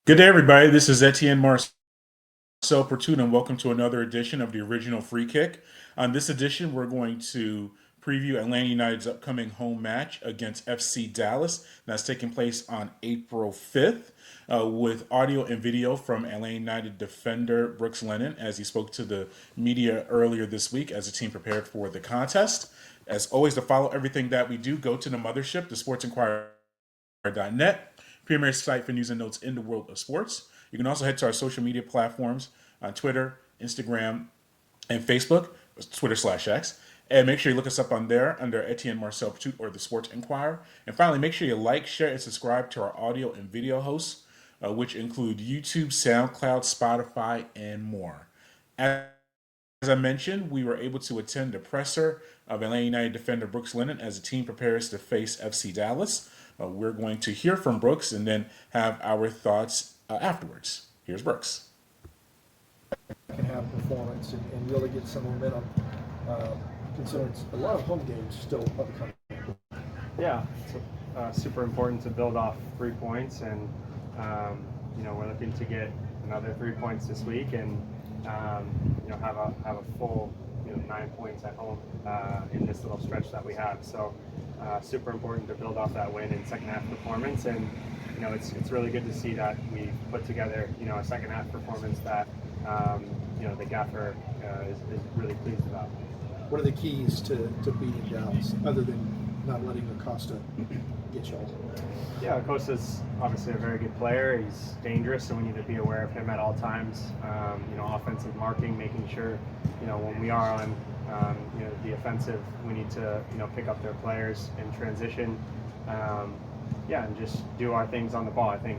Good day, everybody. This is Etienne Marcel Pertut, and welcome to another edition of the Original Free Kick. On this edition, we're going to preview Atlanta United's upcoming home match against FC Dallas. That's taking place on April 5th, with audio and video from Atlanta United defender Brooks Lennon as he spoke to the media earlier this week as the team prepared for the contest. As always, to follow everything that we do, go to the mothership, the Sports Inquirer.net, premier site for news and notes in the world of sports. You can also head to our social media platforms on Twitter, Instagram, and Facebook, Twitter/X. And make sure you look us up on there under Etienne Marcel Petute or the Sports Inquirer. And finally, make sure you like, share, and subscribe to our audio and video hosts, which include YouTube, SoundCloud, Spotify, and more. As I mentioned, we were able to attend the presser of Atlanta United defender Brooks Lennon as the team prepares to face FC Dallas. We're going to hear from Brooks and then have our thoughts afterwards. Here's Brooks. Can have performance and really get some momentum, considering it's a lot of home games still upcoming. Yeah, it's super important to build off 3 points, and we're looking to get another 3 points this week, and have a full 9 points at home in this little stretch that we have. So super important to build off that win in second half performance, and it's really good to see that we put together a second half performance that the gaffer is really pleased about. What are the keys to beating Dallas, other than not letting Acosta get you all? Yeah, Acosta's obviously a very good player. He's dangerous, so we need to be aware of him at all times. Offensive marking, making sure when we are on the offensive, we need to pick up their players in transition. And just do our things on the ball. I think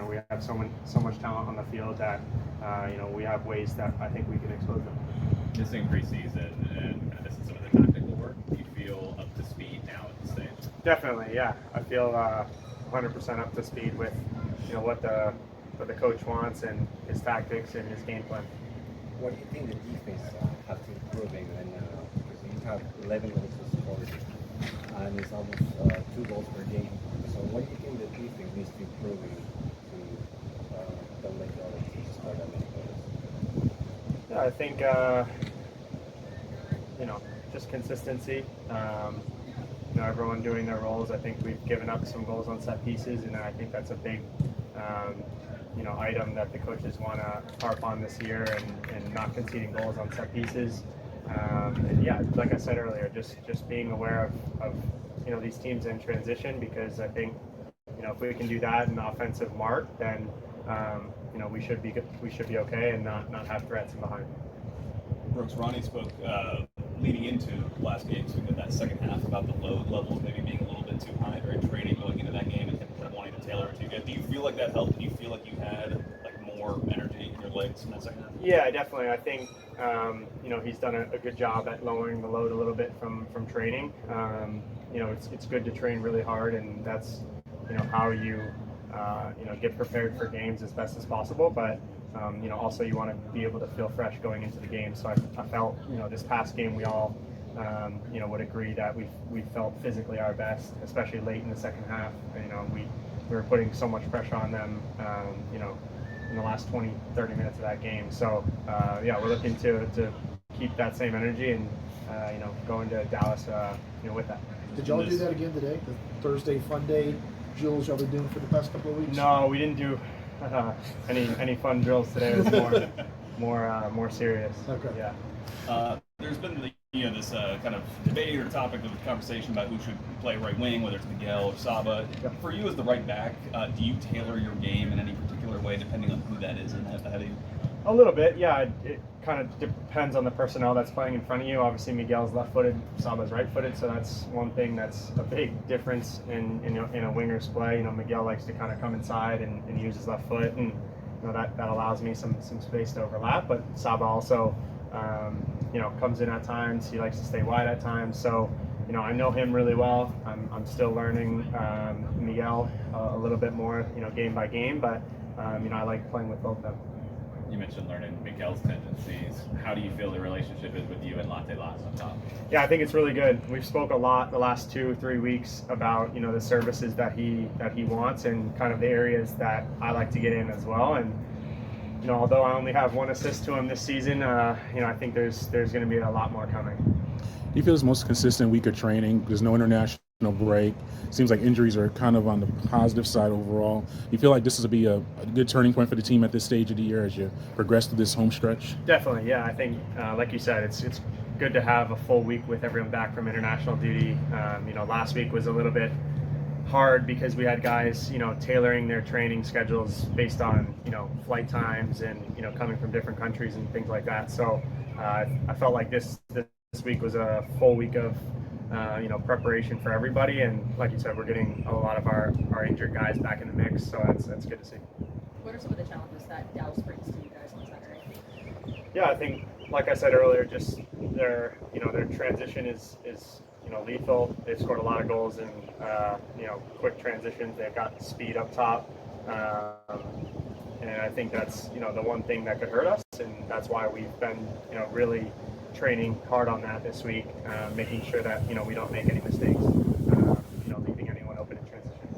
we have so much talent on the field that we have ways that I think we can expose them. This in preseason and this is some of the tactical work. Do you feel up to speed now at this stage? Definitely, yeah. I feel 100% up to speed with what the coach wants and his tactics and his game plan. What do you think the defense has to improving? And because you have 11 goals to score, and it's almost 2 goals per game. So what do you think the defense needs to improve to don't let the other teams score that many goals? Yeah, I think just consistency. Everyone doing their roles. I think we've given up some goals on set pieces, and I think that's a big item that the coaches want to harp on this year, and not conceding goals on set pieces. Like I said earlier, just being aware of these teams in transition, because I think if we can do that in offensive mark, then we should be okay and not have threats in behind. Brooks, Ronnie spoke leading into last game, so we got that second half about the load levels maybe being a little bit too high during training going into that game, and kind of wanting to tailor it to you guys. Do you feel like that helped? Do you feel like you had more energy in your legs in that second half? Yeah, definitely. I think he's done a good job at lowering the load a little bit from training. It's good to train really hard, and that's how you get prepared for games as best as possible. But also you want to be able to feel fresh going into the game. So I felt this past game we all would agree that we felt physically our best, especially late in the second half. We were putting so much pressure on them. In the last 20-30 minutes of that game. So we're looking to keep that same energy and go into Dallas with that. Did y'all do that again today? The Thursday fun day drills y'all been doing for the past couple of weeks? No, we didn't do any fun drills today. It was more serious. Okay. Yeah. There's been this kind of debate or topic of conversation about who should play right wing, whether it's Miguel or Saba. For you as the right back, do you tailor your game in any particular way depending on who that is in ahead of you? A little bit, yeah. It kind of depends on the personnel that's playing in front of you. Obviously, Miguel's left-footed, Saba's right-footed, so that's one thing that's a big difference in a winger's play. Miguel likes to kind of come inside and use his left foot, and that allows me some space to overlap. But Saba also comes in at times. He likes to stay wide at times. So, I know him really well. I'm still learning Miguel a little bit more, game by game. But I like playing with both of them. You mentioned learning Miguel's tendencies. How do you feel the relationship is with you and Latte Lots on top? Yeah, I think it's really good. We've spoke a lot the last 2 or 3 weeks about the services that he wants and kind of the areas that I like to get in as well. And although I only have 1 assist to him this season, I think there's going to be a lot more coming. Do you feel it's most consistent week of training? There's no international break. Seems like injuries are kind of on the positive side overall. You feel like this is be a good turning point for the team at this stage of the year as you progress through this home stretch? Definitely, yeah. I think, like you said, it's good to have a full week with everyone back from international duty. Last week was a little bit hard because we had guys, tailoring their training schedules based on, flight times and, coming from different countries and things like that. So I felt like this week was a full week of, preparation for everybody. And like you said, we're getting a lot of our injured guys back in the mix. So that's good to see. What are some of the challenges that Dallas brings to you guys on Saturday? Yeah, I think, like I said earlier, just their transition is lethal. They've scored a lot of goals in quick transitions. They've got speed up top, and I think that's the one thing that could hurt us, and that's why we've been really training hard on that this week, making sure that we don't make any mistakes, leaving anyone open in transition.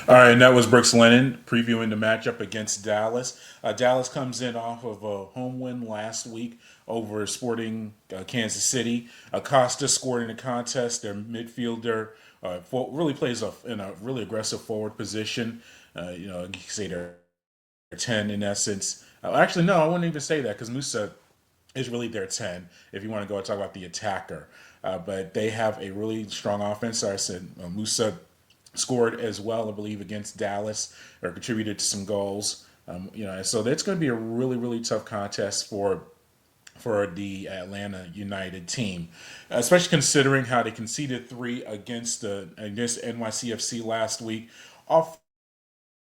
All right, and that was Brooks Lennon previewing the matchup against Dallas. Dallas comes in off of a home win last week over Sporting Kansas City. Acosta scored in the contest. Their midfielder really plays in a really aggressive forward position. You can say they're 10 in essence. Actually, no, I wouldn't even say that because Musa is really their 10 if you want to go and talk about the attacker. But they have a really strong offense. I said Musa scored as well, I believe, against Dallas, or contributed to some goals. So that's going to be a really, really tough contest for the Atlanta United team, especially considering how they conceded 3 against NYCFC last week.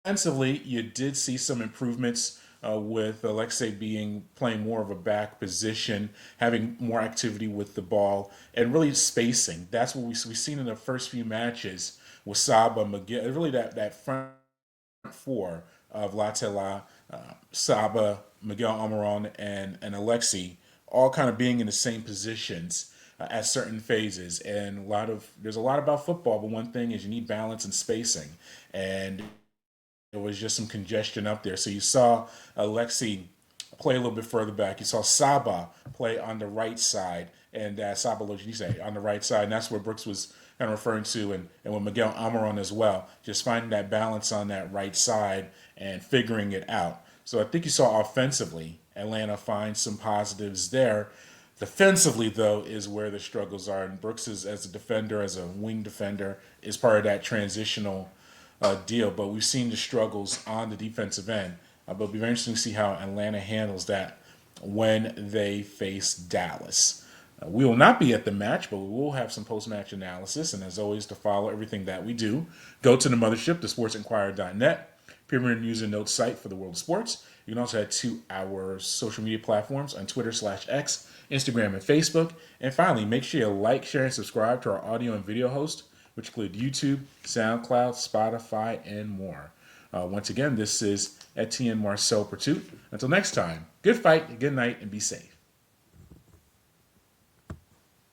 Offensively, you did see some improvements with Alexei playing more of a back position, having more activity with the ball, and really spacing. That's what we've seen in the first few matches with Saba, Miguel, really that front 4 of Latela, Saba, Miguel, Almiron, and Alexei, all kind of being in the same positions at certain phases. And there's a lot about football, but one thing is you need balance and spacing. And it was just some congestion up there. So you saw Alexei play a little bit further back. You saw Saba play on the right side, and Saba Lobzhanidze on the right side. And that's where Brooks was kind of referring to, and with Miguel Almiron as well, just finding that balance on that right side and figuring it out. So I think you saw offensively, Atlanta find some positives there. Defensively, though, is where the struggles are. And Brooks is, as a defender, as a wing defender, is part of that transitional deal. But we've seen the struggles on the defensive end. But it'll be very interesting to see how Atlanta handles that when they face Dallas. We will not be at the match, but we will have some post-match analysis. And as always, to follow everything that we do, go to the mothership, thesportsinquirer.net, premier news and notes site for the world of sports. You can also head to our social media platforms on Twitter/X, Instagram, and Facebook. And finally, make sure you like, share, and subscribe to our audio and video host, which include YouTube, SoundCloud, Spotify, and more. Once again, this is Etienne Marcel Pertut. Until next time, good fight, good night, and be safe.